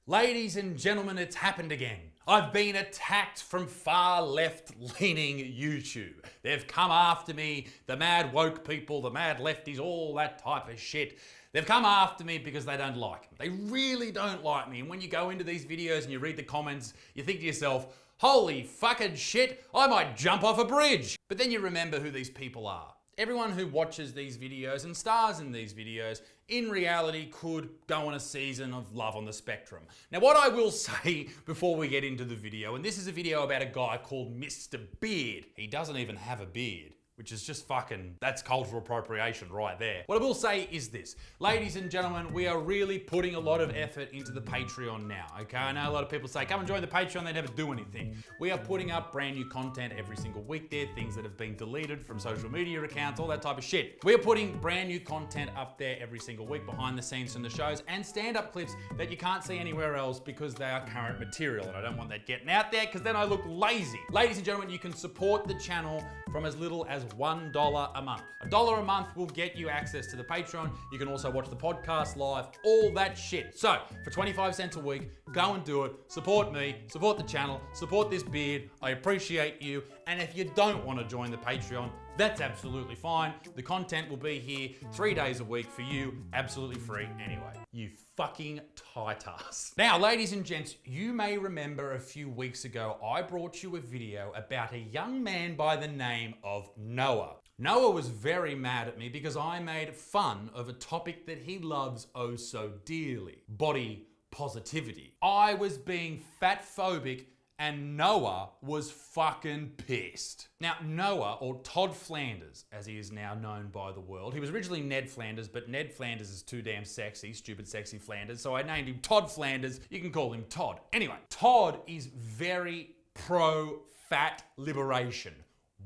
Ladies and gentlemen, it's happened again. I've been attacked from far left-leaning YouTube. They've come after me, the mad woke people, the mad lefties, all that type of shit. They've come after me because they don't like me. They really don't like me. And when you go into these videos and you read the comments, you think to yourself, holy fucking shit, I might jump off a bridge. But then you remember who these people are. Everyone who watches these videos and stars in these videos, in reality, could go on a season of Love on the Spectrum. Now, what I will say before we get into the video, and this is a video about a guy called Mr. Beard. He doesn't even have a beard, which is just fucking, that's cultural appropriation right there. What I will say is this, ladies and gentlemen, we are really putting a lot of effort into the Patreon now, okay? I know a lot of people say, come and join the Patreon, they never do anything. We are putting up brand new content every single week there, things that have been deleted from social media accounts, all that type of shit. We are putting brand new content up there every single week, behind the scenes from the shows, and stand-up clips that you can't see anywhere else because they are current material, and I don't want that getting out there because then I look lazy. Ladies and gentlemen, you can support the channel from as little as $1 a month. $1 a month will get you access to the Patreon. You can also watch the podcast live, all that shit. So for 25 cents a week, go and do it. Support me, support the channel, support this beard. I appreciate you. And if you don't want to join the Patreon, that's absolutely fine. The content will be here 3 days a week for you, absolutely free anyway. You fucking tight ass. Now, ladies and gents, you may remember a few weeks ago, I brought you a video about a young man by the name of Noah. Noah was very mad at me because I made fun of a topic that he loves oh so dearly, body positivity. I was being fat phobic and Noah was fucking pissed. Now, Noah, or Todd Flanders, as he is now known by the world, he was originally Ned Flanders, but Ned Flanders is too damn sexy, stupid sexy Flanders, so I named him Todd Flanders. You can call him Todd. Anyway, Todd is very pro-fat liberation.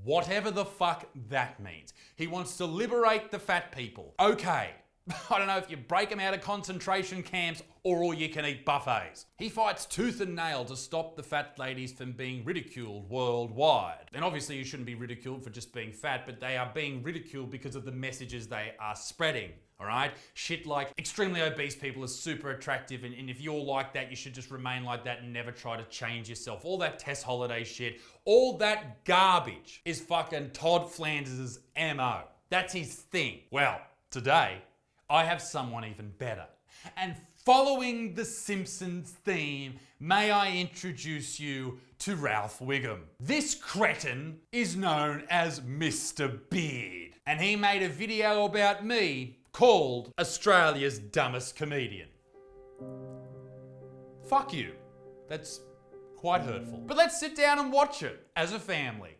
Whatever the fuck that means. He wants to liberate the fat people. Okay. I don't know if you break them out of concentration camps or all you can eat buffets. He fights tooth and nail to stop the fat ladies from being ridiculed worldwide. And obviously you shouldn't be ridiculed for just being fat, but they are being ridiculed because of the messages they are spreading. All right? Shit like extremely obese people are super attractive and if you're like that, you should just remain like that and never try to change yourself. All that Tess Holiday shit, all that garbage is fucking Todd Flanders' MO. That's his thing. Well, today, I have someone even better. And following the Simpsons theme, may I introduce you to Ralph Wiggum. This cretin is known as Mr. Beard. And he made a video about me called Australia's Dumbest Comedian. Fuck you. That's quite hurtful. But let's sit down and watch it as a family.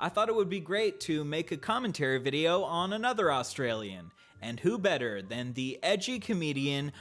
I thought it would be great to make a commentary video on another Australian. And who better than the edgy comedian.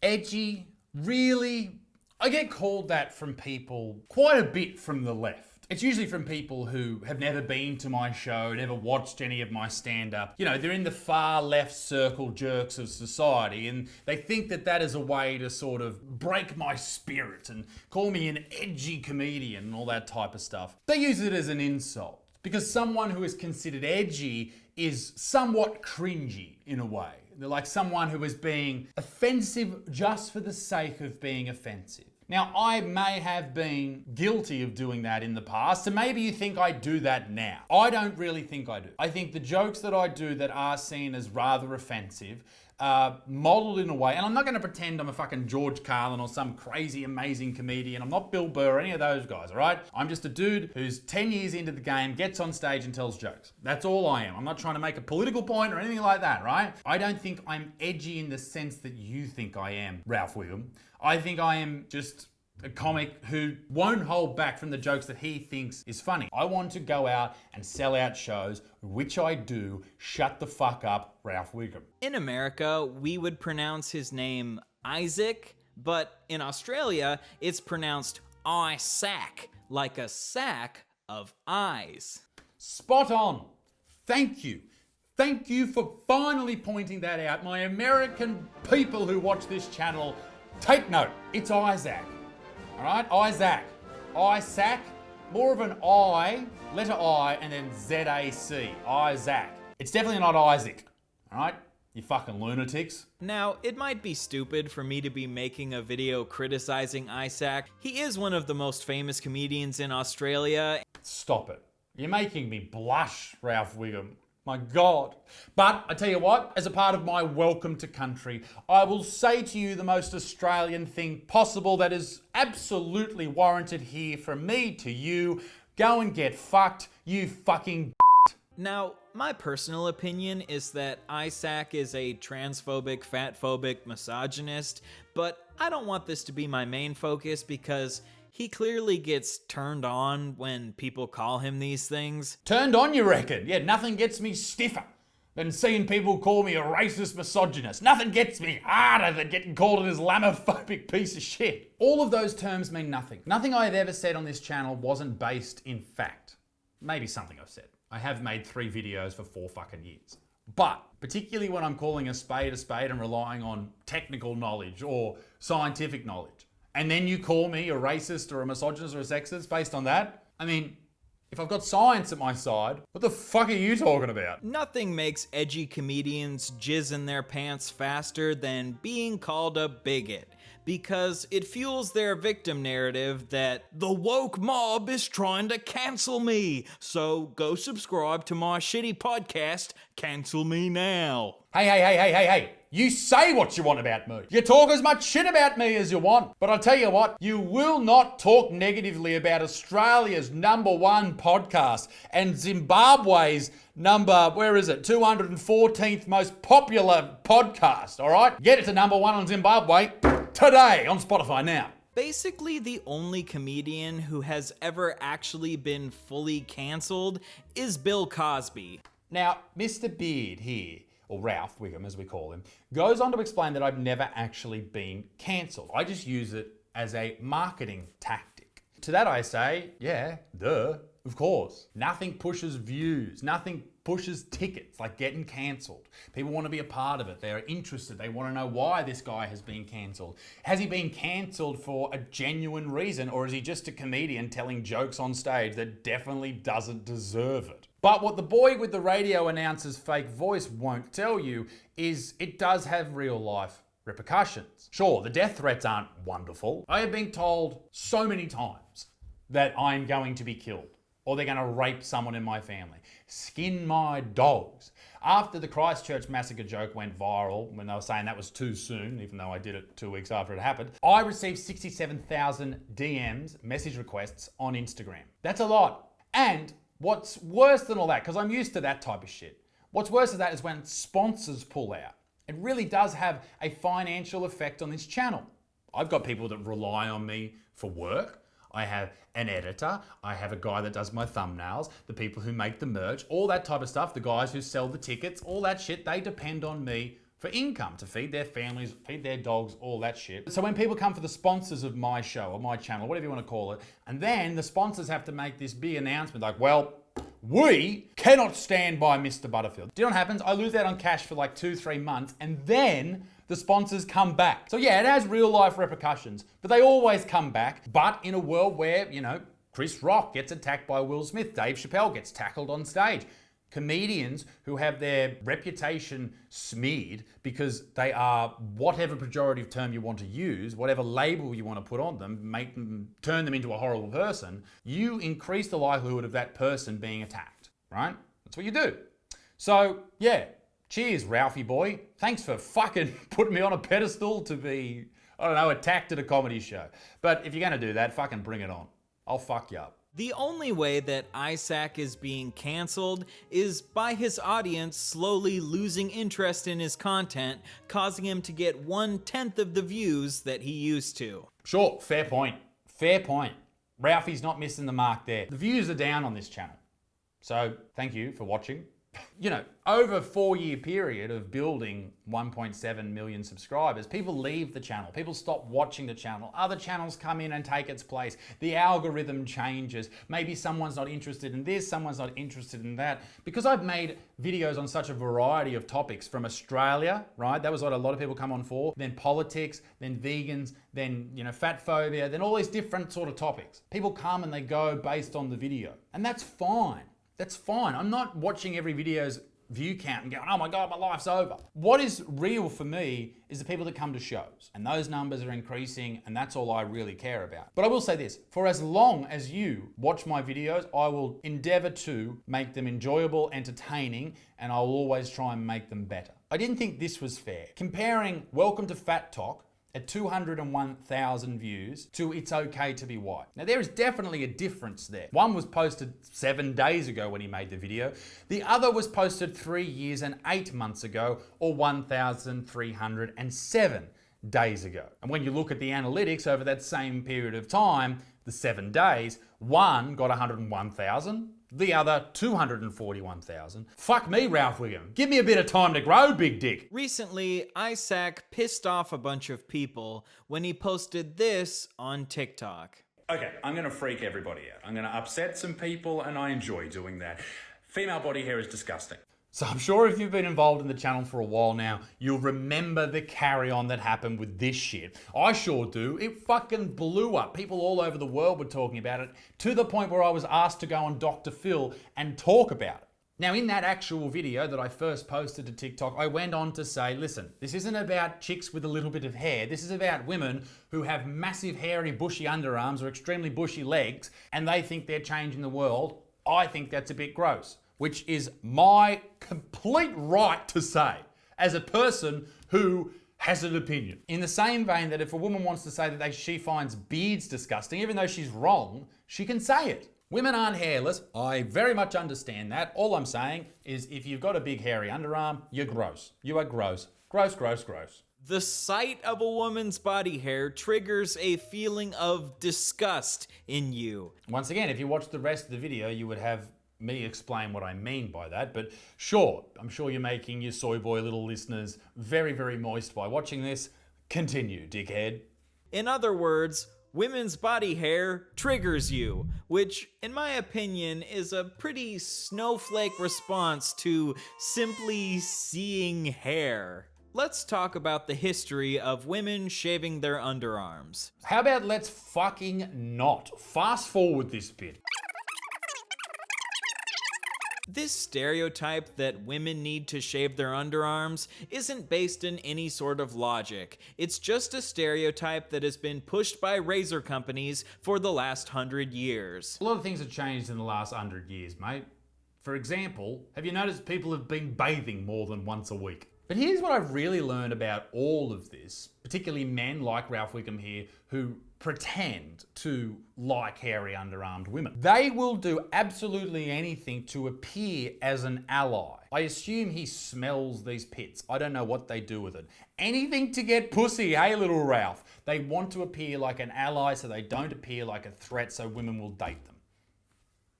Edgy? Really? I get called that from people quite a bit from the left. It's usually from people who have never been to my show, never watched any of my stand-up. You know, they're in the far left circle jerks of society and they think that that is a way to sort of break my spirit and call me an edgy comedian and all that type of stuff. They use it as an insult because someone who is considered edgy is somewhat cringy in a way. They're like someone who is being offensive just for the sake of being offensive. Now, I may have been guilty of doing that in the past, and maybe you think I do that now. I don't really think I do. I think the jokes that I do that are seen as rather offensive are modeled in a way, and I'm not going to pretend I'm a fucking George Carlin or some crazy amazing comedian. I'm not Bill Burr or any of those guys, all right? I'm just a dude who's 10 years into the game, gets on stage and tells jokes. That's all I am. I'm not trying to make a political point or anything like that, right? I don't think I'm edgy in the sense that you think I am, Ralph Wiggum. I think I am just a comic who won't hold back from the jokes that he thinks is funny. I want to go out and sell out shows, which I do. Shut the fuck up, Ralph Wiggum. In America, we would pronounce his name Isaac, but in Australia, it's pronounced Isaac, like a sack of eyes. Spot on. Thank you. Thank you for finally pointing that out. My American people who watch this channel, take note. It's Isaac. All right, Isaac. Isaac, more of an I, letter I, and then Z-A-C. Isaac. It's definitely not Isaac. All right? You fucking lunatics. Now, it might be stupid for me to be making a video criticizing Isaac. He is one of the most famous comedians in Australia. Stop it. You're making me blush, Ralph Wiggum. My God. But I tell you what, as a part of my welcome to country, I will say to you the most Australian thing possible that is absolutely warranted here from me to you. Go and get fucked, you fucking. Now, my personal opinion is that Isaac is a transphobic, fatphobic misogynist, but I don't want this to be my main focus because he clearly gets turned on when people call him these things. Turned on, you reckon? Yeah, nothing gets me stiffer than seeing people call me a racist misogynist. Nothing gets me harder than getting called an Islamophobic piece of shit. All of those terms mean nothing. Nothing I have ever said on this channel wasn't based in fact. Maybe something I've said. I have made 3 videos for 4 fucking years. But particularly when I'm calling a spade and relying on technical knowledge or scientific knowledge, and then you call me a racist or a misogynist or a sexist based on that, I mean, if I've got science at my side, what the fuck are you talking about? Nothing makes edgy comedians jizz in their pants faster than being called a bigot, because it fuels their victim narrative that the woke mob is trying to cancel me. So go subscribe to my shitty podcast, Cancel Me Now. Hey. You say what you want about me. You talk as much shit about me as you want. But I'll tell you what, you will not talk negatively about Australia's #1 podcast and Zimbabwe's 214th most popular podcast, all right? Get it to #1 on Zimbabwe today on Spotify now. Basically, the only comedian who has ever actually been fully canceled is Bill Cosby. Now, Mr. Beard here, or Ralph Wiggum as we call him, goes on to explain that I've never actually been cancelled. I just use it as a marketing tactic. To that I say, yeah, duh, of course. Nothing pushes views, nothing pushes tickets like getting cancelled. People want to be a part of it. They're interested. They want to know why this guy has been cancelled. Has he been cancelled for a genuine reason, or is he just a comedian telling jokes on stage that definitely doesn't deserve it? But what the boy with the radio announcer's fake voice won't tell you is it does have real life repercussions. Sure, the death threats aren't wonderful. I have been told so many times that I'm going to be killed, or they're going to rape someone in my family, skin my dogs. After the Christchurch massacre joke went viral, when they were saying that was too soon, even though I did it 2 weeks after it happened, I received 67,000 DMs, message requests on Instagram. That's a lot. And what's worse than all that, because I'm used to that type of shit, what's worse than that is when sponsors pull out. It really does have a financial effect on this channel. I've got people that rely on me for work. I have an editor, I have a guy that does my thumbnails, the people who make the merch, all that type of stuff, the guys who sell the tickets, all that shit, they depend on me for income, to feed their families, feed their dogs, all that shit. So when people come for the sponsors of my show or my channel, whatever you want to call it, and then the sponsors have to make this big announcement like, well, we cannot stand by Mr. Butterfield. Do you know what happens? I lose out on cash for like 2-3 months, and then the sponsors come back. So yeah, it has real life repercussions, but they always come back. But in a world where, you know, Chris Rock gets attacked by Will Smith, Dave Chappelle gets tackled on stage, comedians who have their reputation smeared because they are, whatever pejorative term you want to use, whatever label you want to put on them, make them, turn them into a horrible person, you increase the likelihood of that person being attacked, right? That's what you do. So yeah, cheers, Ralphie boy. Thanks for fucking putting me on a pedestal to be, I don't know, attacked at a comedy show. But if you're gonna do that, fucking bring it on. I'll fuck you up. The only way that Isaac is being canceled is by his audience slowly losing interest in his content, causing him to get 1/10 of the views that he used to. Sure, fair point. Fair point. Ralphie's not missing the mark there. The views are down on this channel. So thank you for watching. You know, over a 4-year period of building 1.7 million subscribers, people leave the channel. People stop watching the channel. Other channels come in and take its place. The algorithm changes. Maybe someone's not interested in this, someone's not interested in that. Because I've made videos on such a variety of topics from Australia, right? That was what a lot of people come on for. Then politics, then vegans, then, you know, fat phobia, then all these different sort of topics. People come and they go based on the video. And that's fine. That's fine. I'm not watching every video's view count and going, oh my God, my life's over. What is real for me is the people that come to shows, and those numbers are increasing, and that's all I really care about. But I will say this, for as long as you watch my videos, I will endeavor to make them enjoyable, entertaining, and I will always try and make them better. I didn't think this was fair. Comparing Welcome to Fat Talk at 201,000 views to It's Okay to Be White. Now there is definitely a difference there. One was posted 7 days ago when he made the video. The other was posted 3 years and 8 months ago, or 1,307 days ago. And when you look at the analytics over that same period of time, the 7 days, one got 101,000, the other 241,000. Fuck me, Ralph Wiggum. Give me a bit of time to grow, big dick. Recently, Isaac pissed off a bunch of people when he posted this on TikTok. Okay, I'm gonna freak everybody out. I'm gonna upset some people, and I enjoy doing that. Female body hair is disgusting. So I'm sure if you've been involved in the channel for a while now, you'll remember the carry-on that happened with this shit. I sure do. It fucking blew up. People all over the world were talking about it, to the point where I was asked to go on Dr. Phil and talk about it. Now, in that actual video that I first posted to TikTok, I went on to say, listen, this isn't about chicks with a little bit of hair. This is about women who have massive, hairy, bushy underarms or extremely bushy legs, and they think they're changing the world. I think that's a bit gross, which is my complete right to say as a person who has an opinion. In the same vein that if a woman wants to say that she finds beards disgusting, even though she's wrong, she can say it. Women aren't hairless. I very much understand that. All I'm saying is if you've got a big hairy underarm, you're gross. You are gross. Gross, gross, gross. The sight of a woman's body hair triggers a feeling of disgust in you. Once again, if you watch the rest of the video, you would have me explain what I mean by that, but sure, I'm sure you're making your soy boy little listeners very, very moist by watching this. Continue, dickhead. In other words, women's body hair triggers you, which, in my opinion, is a pretty snowflake response to simply seeing hair. Let's talk about the history of women shaving their underarms. How about let's fucking not? Fast forward this bit. This stereotype that women need to shave their underarms isn't based in any sort of logic. It's just a stereotype that has been pushed by razor companies for the last 100 years. A lot of things have changed in the last 100 years, mate. For example, have you noticed people have been bathing more than once a week? But here's what I've really learned about all of this, particularly men like Ralph Wiggum here, who pretend to like hairy underarmed women. They will do absolutely anything to appear as an ally. I assume he smells these pits. I don't know what they do with it. Anything to get pussy, hey little Ralph. They want to appear like an ally so they don't appear like a threat so women will date them.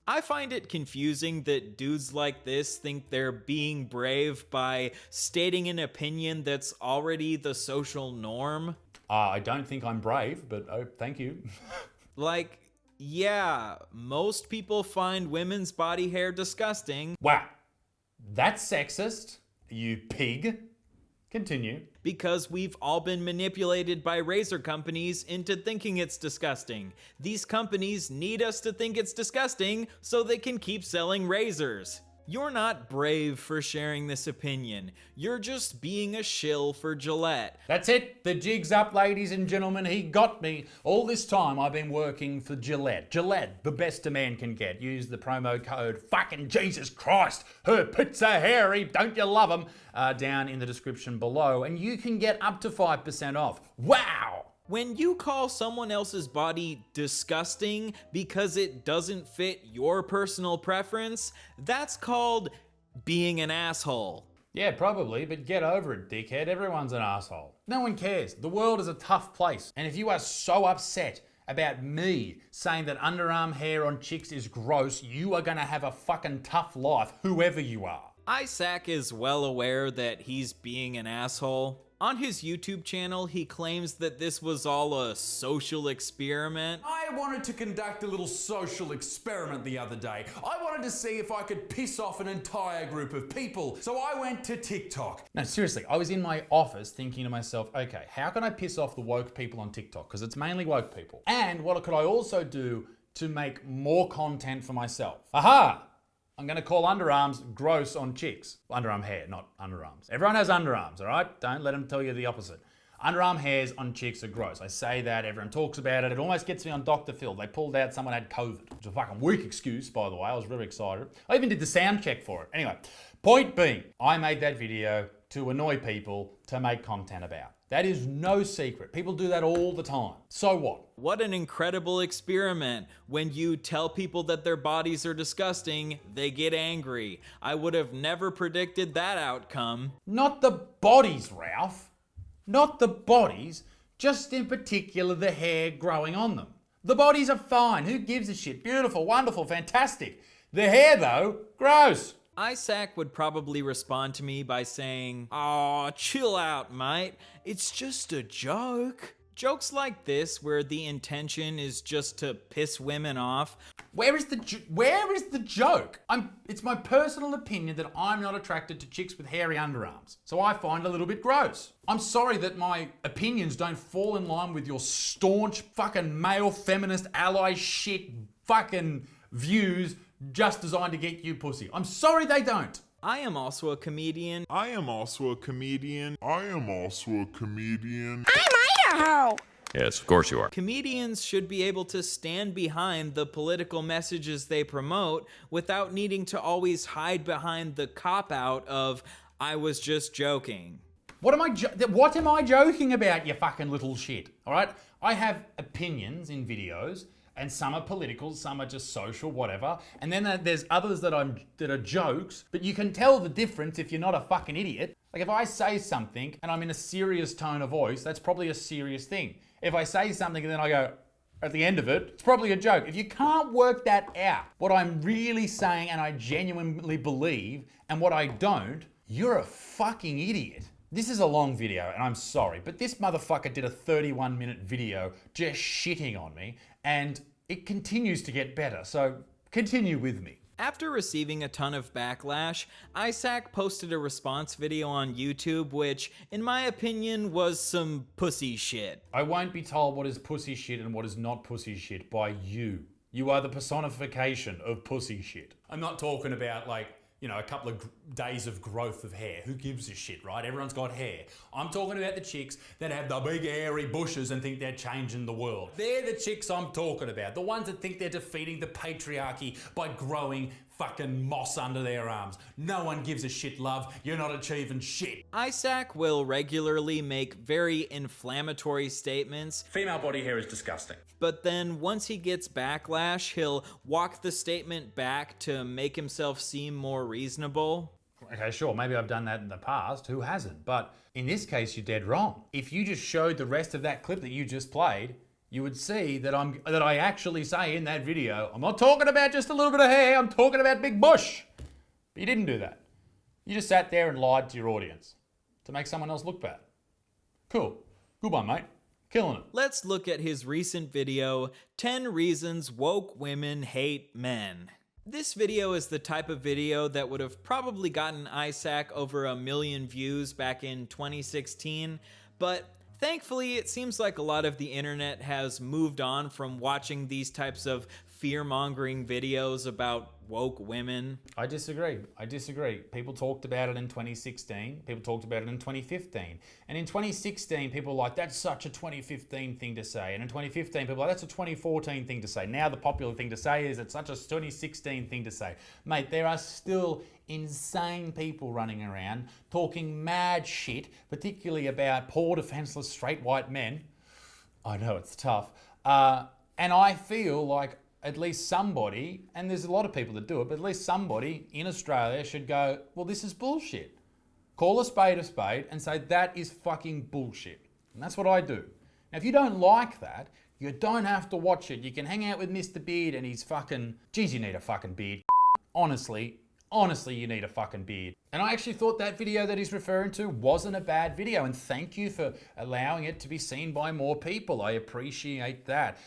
I find it confusing that dudes like this think they're being brave by stating an opinion that's already the social norm. I don't think I'm brave, but oh, thank you. Like, yeah, most people find women's body hair disgusting. Wow, that's sexist, you pig. Continue. Because we've all been manipulated by razor companies into thinking it's disgusting. These companies need us to think it's disgusting so they can keep selling razors. You're not brave for sharing this opinion. You're just being a shill for Gillette. That's it. The jig's up, ladies and gentlemen. He got me. All this time I've been working for Gillette. Gillette, the best a man can get. Use the promo code fucking Jesus Christ. Her pits are hairy. Don't you love them? Down in the description below. And you can get up to 5% off. Wow. When you call someone else's body disgusting because it doesn't fit your personal preference, that's called being an asshole. Yeah, probably, but get over it, dickhead. Everyone's an asshole. No one cares. The world is a tough place. And if you are so upset about me saying that underarm hair on chicks is gross, you are gonna have a fucking tough life, whoever you are. Isaac is well aware that he's being an asshole. On his YouTube channel, he claims that this was all a social experiment. I wanted to conduct a little social experiment the other day. I wanted to see if I could piss off an entire group of people. So I went to TikTok. No, seriously, I was in my office thinking to myself, okay, how can I piss off the woke people on TikTok? Because it's mainly woke people. And what could I also do to make more content for myself? Aha! I'm going to call underarms gross on chicks. Underarm hair, not underarms. Everyone has underarms, all right? Don't let them tell you the opposite. Underarm hairs on chicks are gross. I say that, everyone talks about it. It almost gets me on Dr. Phil. They pulled out someone had COVID, which is a fucking weak excuse, by the way. I was really excited. I even did the sound check for it. Anyway, point being, I made that video to annoy people, to make content about. That is no secret. People do that all the time. So what? What an incredible experiment. When you tell people that their bodies are disgusting, they get angry. I would have never predicted that outcome. Not the bodies, Ralph. Not the bodies, just in particular the hair growing on them. The bodies are fine. Who gives a shit? Beautiful, wonderful, fantastic. The hair, though, gross. Isaac would probably respond to me by saying, "Aw, chill out, mate. It's just a joke." Jokes like this, where the intention is just to piss women off. Where is the joke? It's my personal opinion that I'm not attracted to chicks with hairy underarms, so I find it a little bit gross. I'm sorry that my opinions don't fall in line with your staunch fucking male feminist ally shit fucking views just designed to get you pussy. I'm sorry they don't. I am also a comedian. I'm Idaho! Yes, of course you are. Comedians should be able to stand behind the political messages they promote without needing to always hide behind the cop-out of, "I was just joking." What am I joking about, you fucking little shit? All right? I have opinions in videos, and some are political, some are just social, whatever. And then there's others that are jokes, but you can tell the difference if you're not a fucking idiot. Like if I say something and I'm in a serious tone of voice, that's probably a serious thing. If I say something and then I go, at the end of it, it's probably a joke. If you can't work that out, what I'm really saying and I genuinely believe, and what I don't, you're a fucking idiot. This is a long video, and I'm sorry, but this motherfucker did a 31-minute video just shitting on me, and it continues to get better, so continue with me. After receiving a ton of backlash, Isaac posted a response video on YouTube, which, in my opinion, was some pussy shit. I won't be told what is pussy shit and what is not pussy shit by you. You are the personification of pussy shit. I'm not talking about, like, you know, a couple of days of growth of hair. Who gives a shit, right? Everyone's got hair. I'm talking about the chicks that have the big hairy bushes and think they're changing the world. They're the chicks I'm talking about. The ones that think they're defeating the patriarchy by growing fucking moss under their arms. No one gives a shit, love. You're not achieving shit. Isaac will regularly make very inflammatory statements. Female body hair is disgusting. But then once he gets backlash, he'll walk the statement back to make himself seem more reasonable. Okay, sure, maybe I've done that in the past. Who hasn't? But in this case, you're dead wrong. If you just showed the rest of that clip that you just played, you would see that I actually say in that video, I'm not talking about just a little bit of hair, I'm talking about big bush. But you didn't do that. You just sat there and lied to your audience to make someone else look bad. Cool. Good one, mate. Killing it. Let's look at his recent video, 10 Reasons Woke Women Hate Men. This video is the type of video that would have probably gotten Isaac over 1 million views back in 2016, but thankfully, it seems like a lot of the internet has moved on from watching these types of fear-mongering videos about woke women. I disagree. People talked about it in 2016. People talked about it in 2015. And in 2016, people were like, that's such a 2015 thing to say. And in 2015, people were like, that's a 2014 thing to say. Now the popular thing to say is it's such a 2016 thing to say. Mate, there are still insane people running around talking mad shit, particularly about poor, defenseless, straight white men. I know it's tough. And I feel like at least somebody, and there's a lot of people that do it, but at least somebody in Australia should go, well, this is bullshit. Call a spade and say that is fucking bullshit. And that's what I do. Now, if you don't like that, you don't have to watch it. You can hang out with Mr. Beard and he's fucking, geez, you need a fucking beard. Honestly, you need a fucking beard. And I actually thought that video that he's referring to wasn't a bad video, and thank you for allowing it to be seen by more people. I appreciate that.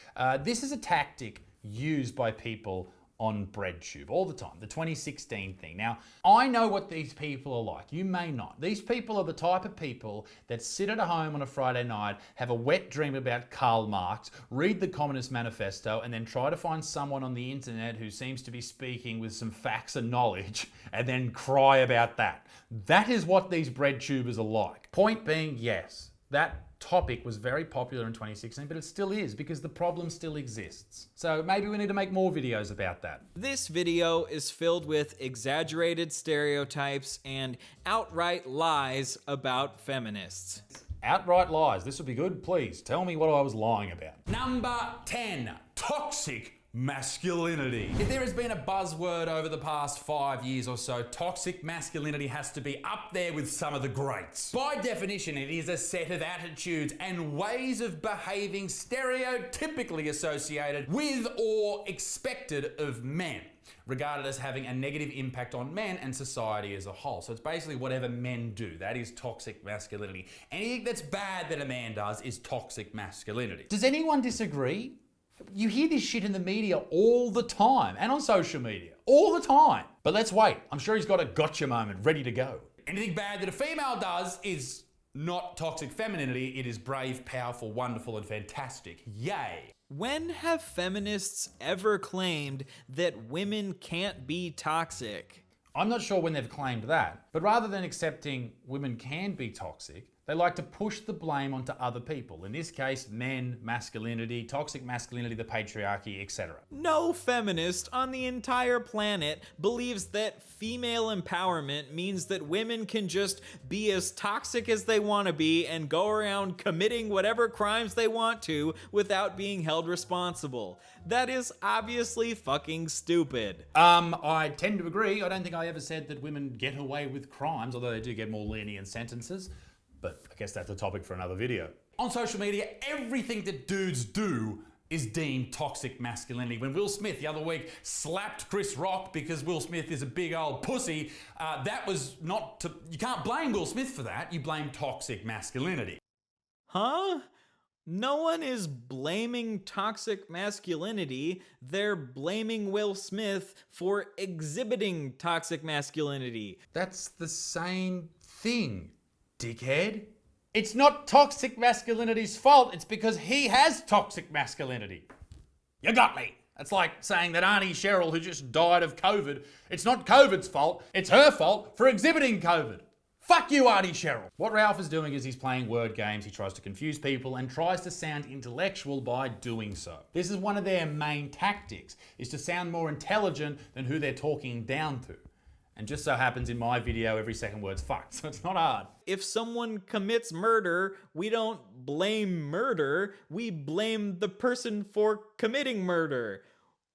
This is a tactic used by people on BreadTube all the time, the 2016 thing. Now, I know what these people are like. You may not. These people are the type of people that sit at home on a Friday night, have a wet dream about Karl Marx, read the Communist Manifesto, and then try to find someone on the internet who seems to be speaking with some facts and knowledge, and then cry about that. That is what these BreadTubers are like. Point being, yes, that topic was very popular in 2016, but it still is because the problem still exists. So maybe we need to make more videos about that. This video is filled with exaggerated stereotypes and outright lies about feminists. Outright lies. This would be good. Please tell me what I was lying about. Number 10, toxic masculinity. If there has been a buzzword over the past 5 years or so, toxic masculinity has to be up there with some of the greats. By definition, it is a set of attitudes and ways of behaving stereotypically associated with or expected of men, regarded as having a negative impact on men and society as a whole. So it's basically whatever men do. That is toxic masculinity. Anything that's bad that a man does is toxic masculinity. Does anyone disagree? You hear this shit in the media all the time and on social media all the time. But let's wait. I'm sure he's got a gotcha moment ready to go. Anything bad that a female does is not toxic femininity. It is brave, powerful, wonderful, and fantastic. Yay. When have feminists ever claimed that women can't be toxic? I'm not sure when they've claimed that, but rather than accepting women can be toxic, they like to push the blame onto other people. In this case, men, masculinity, toxic masculinity, the patriarchy, etc. No feminist on the entire planet believes that female empowerment means that women can just be as toxic as they want to be and go around committing whatever crimes they want to without being held responsible. That is obviously fucking stupid. I tend to agree. I don't think I ever said that women get away with crimes, although they do get more lenient sentences. But I guess that's a topic for another video. On social media, everything that dudes do is deemed toxic masculinity. When Will Smith the other week slapped Chris Rock because Will Smith is a big old pussy, that was not to... You can't blame Will Smith for that. You blame toxic masculinity. Huh? No one is blaming toxic masculinity. They're blaming Will Smith for exhibiting toxic masculinity. That's the same thing, dickhead. It's not toxic masculinity's fault. It's because he has toxic masculinity. You got me. That's like saying that Auntie Cheryl, who just died of COVID, it's not COVID's fault. It's her fault for exhibiting COVID. Fuck you, Auntie Cheryl. What Ralph is doing is he's playing word games. He tries to confuse people and tries to sound intellectual by doing so. This is one of their main tactics, is to sound more intelligent than who they're talking down to. And just so happens in my video, every second word's fucked, so it's not hard. If someone commits murder, we don't blame murder, we blame the person for committing murder.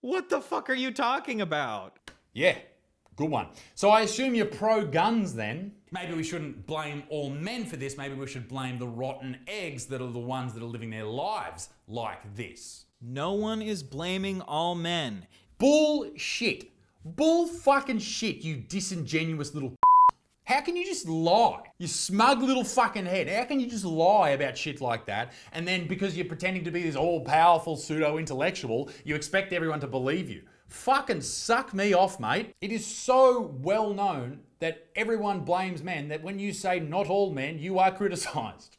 What the fuck are you talking about? Yeah, good one. So I assume you're pro-guns then? Maybe we shouldn't blame all men for this. Maybe we should blame the rotten eggs that are the ones that are living their lives like this. No one is blaming all men. Bullshit. Bull fucking shit, you disingenuous little. How can you just lie? You smug little fucking head. How can you just lie about shit like that? And then because you're pretending to be this all-powerful pseudo-intellectual, you expect everyone to believe you. Fucking suck me off, mate. It is so well known that everyone blames men that when you say not all men, you are criticized.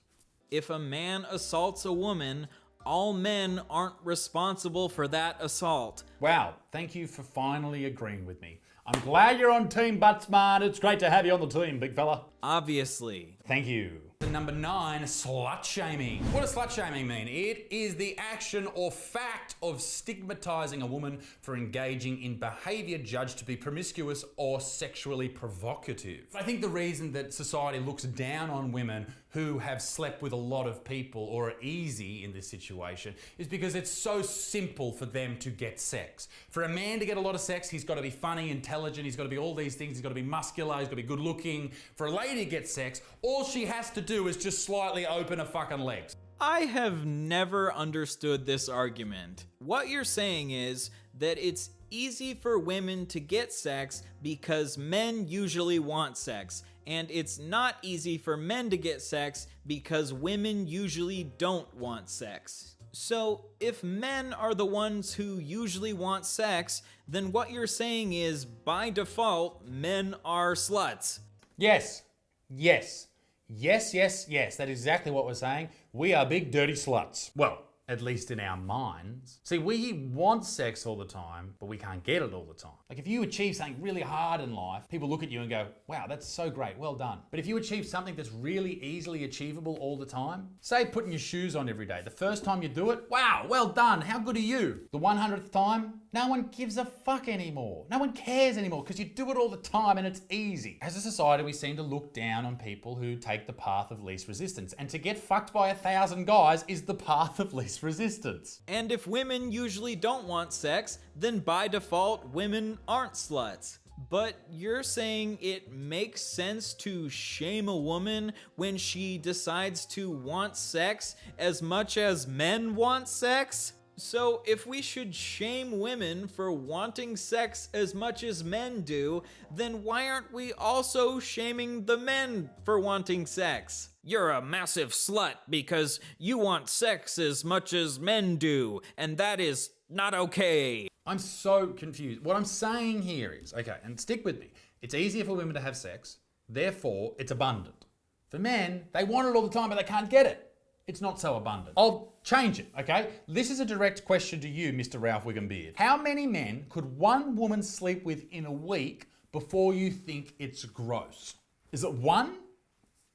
If a man assaults a woman, all men aren't responsible for that assault. Wow, thank you for finally agreeing with me. I'm glad you're on Team Buttsmart. It's great to have you on the team, big fella. Obviously. Thank you. Number 9, slut shaming. What does slut shaming mean? It is the action or fact of stigmatizing a woman for engaging in behavior judged to be promiscuous or sexually provocative. I think the reason that society looks down on women who have slept with a lot of people or are easy in this situation is because it's so simple for them to get sex. For a man to get a lot of sex, he's got to be funny, intelligent, he's got to be all these things, he's got to be muscular, he's got to be good looking. For a lady to get sex, all she has to do is just slightly open her fucking legs. I have never understood this argument. What you're saying is that it's easy for women to get sex because men usually want sex, and it's not easy for men to get sex because women usually don't want sex. So, if men are the ones who usually want sex, then what you're saying is, by default, men are sluts. Yes. Yes. Yes, yes, yes. That's exactly what we're saying. We are big dirty sluts. Well, at least in our minds. See, we want sex all the time, but we can't get it all the time. Like if you achieve something really hard in life, people look at you and go, wow, that's so great, well done. But if you achieve something that's really easily achievable all the time, say putting your shoes on every day, the first time you do it, wow, well done, how good are you? The 100th time, no one gives a fuck anymore. No one cares anymore because you do it all the time and it's easy. As a society, we seem to look down on people who take the path of least resistance. And to get fucked by 1,000 guys is the path of least resistance. And if women usually don't want sex, then by default, women aren't sluts. But you're saying it makes sense to shame a woman when she decides to want sex as much as men want sex? So if we should shame women for wanting sex as much as men do, then why aren't we also shaming the men for wanting sex? You're a massive slut because you want sex as much as men do, and that is not okay. I'm so confused. What I'm saying here is, okay, and stick with me, it's easier for women to have sex, therefore it's abundant. For men, they want it all the time, but they can't get it. It's not so abundant. I'll change it, okay? This is a direct question to you, Mr. Ralph Wiggumbeard. How many men could one woman sleep with in a week before you think it's gross? Is it 1?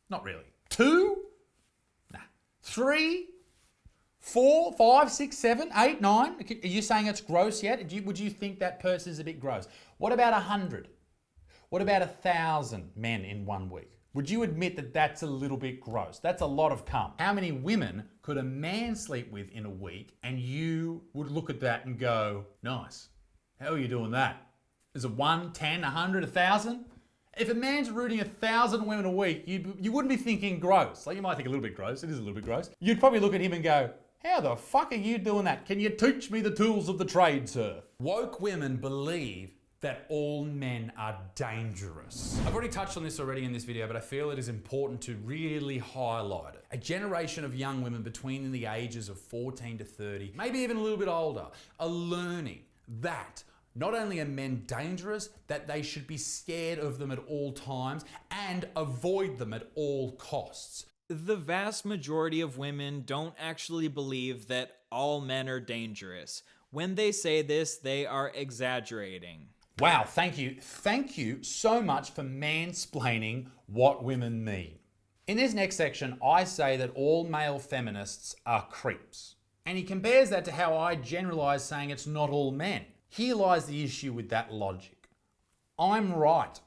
Not really. 2? Nah. 3? 4, 5, 6, 7, 8, 9? Are you saying it's gross yet? Would you think that person's a bit gross? What about 100? What about 1,000 men in 1 week? Would you admit that that's a little bit gross? That's a lot of cum. How many women could a man sleep with in a week and you would look at that and go, nice. How are you doing that? Is it 1, 10, 100, 1,000? If a man's rooting 1,000 women a week, you wouldn't be thinking gross. Like you might think a little bit gross. It is a little bit gross. You'd probably look at him and go, how the fuck are you doing that? Can you teach me the tools of the trade, sir? Woke women believe that all men are dangerous. I've already touched on this already in this video, but I feel it is important to really highlight it. A generation of young women between the ages of 14 to 30, maybe even a little bit older, are learning that not only are men dangerous, that they should be scared of them at all times and avoid them at all costs. The vast majority of women don't actually believe that all men are dangerous. When they say this, they are exaggerating. Wow, thank you. Thank you so much for mansplaining what women mean. In this next section, I say that all male feminists are creeps. And he compares that to how I generalize saying it's not all men. Here lies the issue with that logic. I'm right.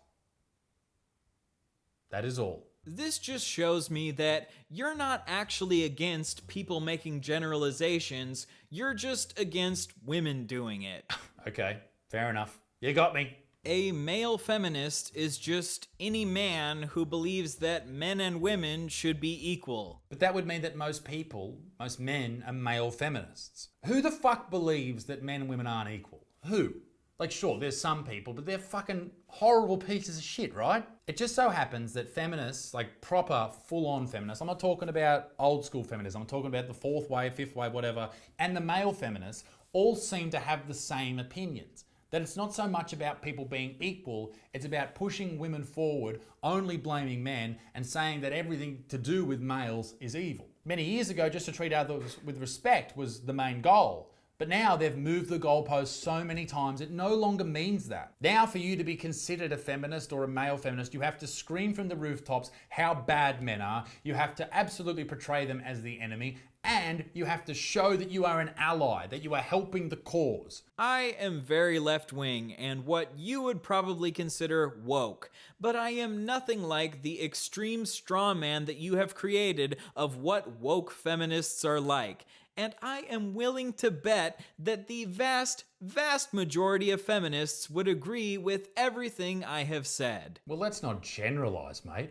That is all. This just shows me that you're not actually against people making generalizations, you're just against women doing it. Okay, fair enough. You got me. A male feminist is just any man who believes that men and women should be equal. But that would mean that most people, most men, are male feminists. Who the fuck believes that men and women aren't equal? Who? Like, sure, there's some people, but they're fucking horrible pieces of shit, right? It just so happens that feminists, like proper, full-on feminists, I'm not talking about old school feminism, I'm talking about the fourth wave, fifth wave, whatever, and the male feminists all seem to have the same opinions. That it's not so much about people being equal, it's about pushing women forward, only blaming men, and saying that everything to do with males is evil. Many years ago, just to treat others with respect was the main goal. But now they've moved the goalposts so many times, it no longer means that. Now for you to be considered a feminist or a male feminist, you have to scream from the rooftops how bad men are, you have to absolutely portray them as the enemy, and you have to show that you are an ally, that you are helping the cause. I am very left-wing and what you would probably consider woke, but I am nothing like the extreme straw man that you have created of what woke feminists are like. And I am willing to bet that the vast, vast majority of feminists would agree with everything I have said. Well, let's not generalize, mate.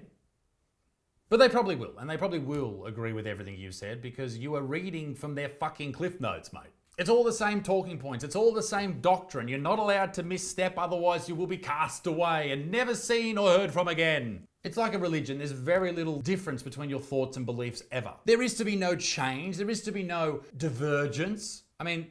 But they probably will, and they probably will agree with everything you've said because you are reading from their fucking cliff notes, mate. It's all the same talking points, it's all the same doctrine. You're not allowed to misstep, otherwise you will be cast away and never seen or heard from again. It's like a religion. There's very little difference between your thoughts and beliefs ever. There is to be no change. There is to be no divergence. I mean,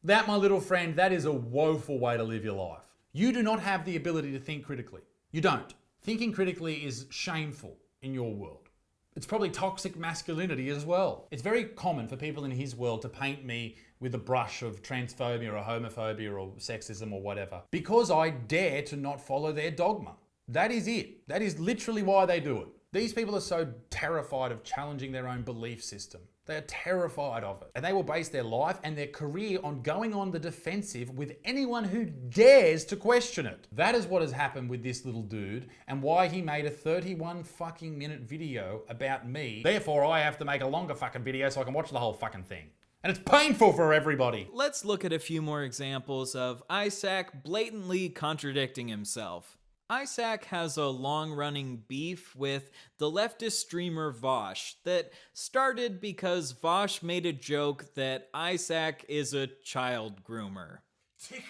that, my little friend, that is a woeful way to live your life. You do not have the ability to think critically. You don't. Thinking critically is shameful in your world. It's probably toxic masculinity as well. It's very common for people in his world to paint me with a brush of transphobia or homophobia or sexism or whatever, because I dare to not follow their dogma. That is it. That is literally why they do it. These people are so terrified of challenging their own belief system. They are terrified of it. And they will base their life and their career on going on the defensive with anyone who dares to question it. That is what has happened with this little dude and why he made a 31 fucking minute video about me. Therefore, I have to make a longer fucking video so I can watch the whole fucking thing. And it's painful for everybody. Let's look at a few more examples of Isaac blatantly contradicting himself. Isaac has a long-running beef with the leftist streamer Vosh that started because Vosh made a joke that Isaac is a child groomer. Tick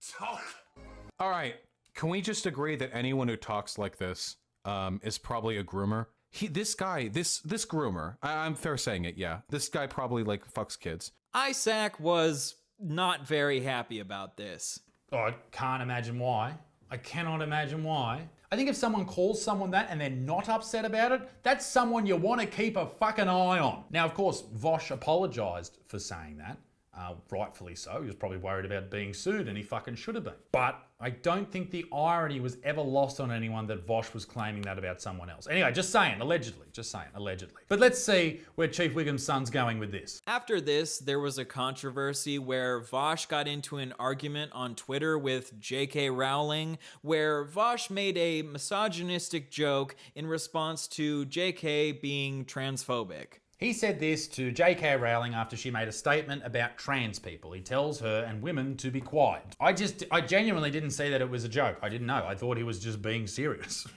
tock. All right, can we just agree that anyone who talks like this is probably a groomer? This groomer, I'm fair saying it, yeah. This guy probably like fucks kids. Isaac was not very happy about this. Oh, I can't imagine why. I cannot imagine why. I think if someone calls someone that and they're not upset about it, that's someone you want to keep a fucking eye on. Now, of course, Vosh apologised for saying that. Rightfully so. He was probably worried about being sued and he fucking should have been. But I don't think the irony was ever lost on anyone that Vosh was claiming that about someone else. Anyway, just saying, allegedly. But let's see where Chief Wiggum's son's going with this. After this, there was a controversy where Vosh got into an argument on Twitter with J.K. Rowling, where Vosh made a misogynistic joke in response to J.K. being transphobic. He said this to J.K. Rowling after she made a statement about trans people. He tells her and women to be quiet. I genuinely didn't see that it was a joke. I didn't know. I thought he was just being serious.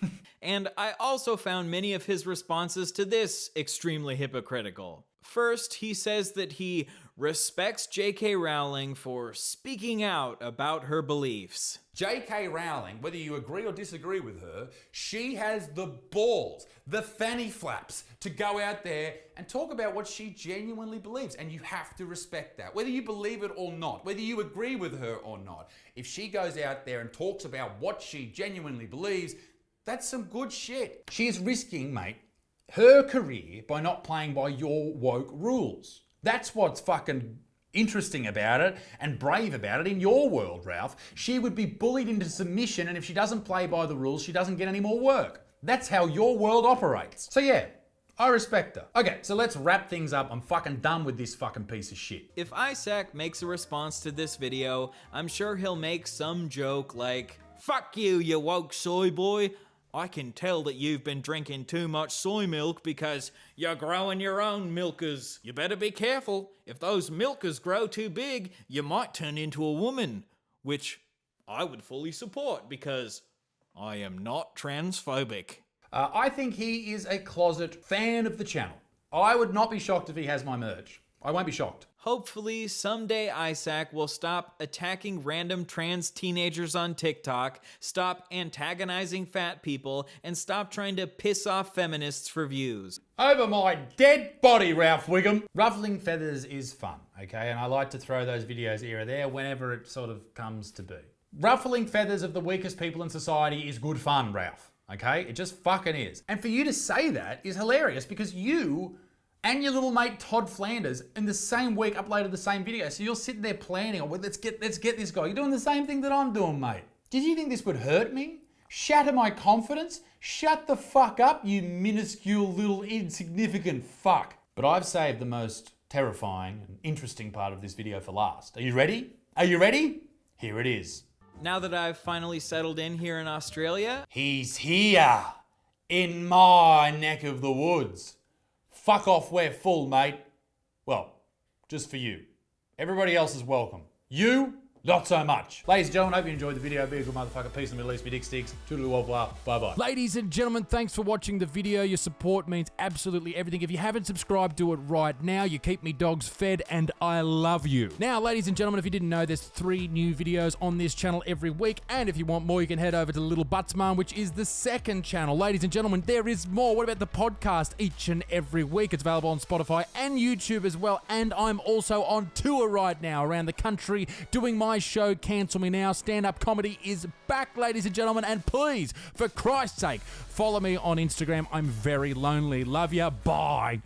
And I also found many of his responses to this extremely hypocritical. First, he says that he respects J.K. Rowling for speaking out about her beliefs. J.K. Rowling, whether you agree or disagree with her, she has the balls, the fanny flaps to go out there and talk about what she genuinely believes. And you have to respect that, whether you believe it or not, whether you agree with her or not. If she goes out there and talks about what she genuinely believes, that's some good shit. She is risking, mate, her career by not playing by your woke rules. That's what's fucking interesting about it and brave about it in your world, Ralph. She would be bullied into submission, and if she doesn't play by the rules, she doesn't get any more work. That's how your world operates. So yeah, I respect her. Okay, so let's wrap things up. I'm fucking done with this fucking piece of shit. If Isaac makes a response to this video, I'm sure he'll make some joke like, "Fuck you, you woke soy boy. I can tell that you've been drinking too much soy milk because you're growing your own milkers. You better be careful. If those milkers grow too big, you might turn into a woman." Which I would fully support because I am not transphobic. I think he is a closet fan of the channel. I would not be shocked if he has my merch. I won't be shocked. Hopefully, someday Isaac will stop attacking random trans teenagers on TikTok, stop antagonizing fat people, and stop trying to piss off feminists for views. Over my dead body, Ralph Wiggum. Ruffling feathers is fun, okay? And I like to throw those videos here or there whenever it sort of comes to be. Ruffling feathers of the weakest people in society is good fun, Ralph, okay? It just fucking is. And for you to say that is hilarious because you and your little mate Todd Flanders in the same week uploaded the same video. So you're sitting there planning, well, let's get this guy. You're doing the same thing that I'm doing, mate. Did you think this would hurt me? Shatter my confidence? Shut the fuck up, you minuscule little insignificant fuck. But I've saved the most terrifying and interesting part of this video for last. Are you ready? Are you ready? Here it is. Now that I've finally settled in here in Australia, he's here in my neck of the woods. Fuck off, we're full, mate. Well, just for you. Everybody else is welcome. You Not so much. Ladies and gentlemen, hope you enjoyed the video. Be a good motherfucker. Peace in the Middle East. Me dick sticks. Toodaloo blah. Bye-bye. Ladies and gentlemen, thanks for watching the video. Your support means absolutely everything. If you haven't subscribed, do it right now. You keep me dogs fed, and I love you. Now, ladies and gentlemen, if you didn't know, there's 3 new videos on this channel every week, and if you want more, you can head over to Little Butts Man, which is the 2nd channel. Ladies and gentlemen, there is more. What about the podcast each and every week? It's available on Spotify and YouTube as well, and I'm also on tour right now around the country doing my show, Cancel Me Now. Stand-up comedy is back, ladies and gentlemen, and please, for Christ's sake, follow me on Instagram. I'm very lonely. Love ya. Bye.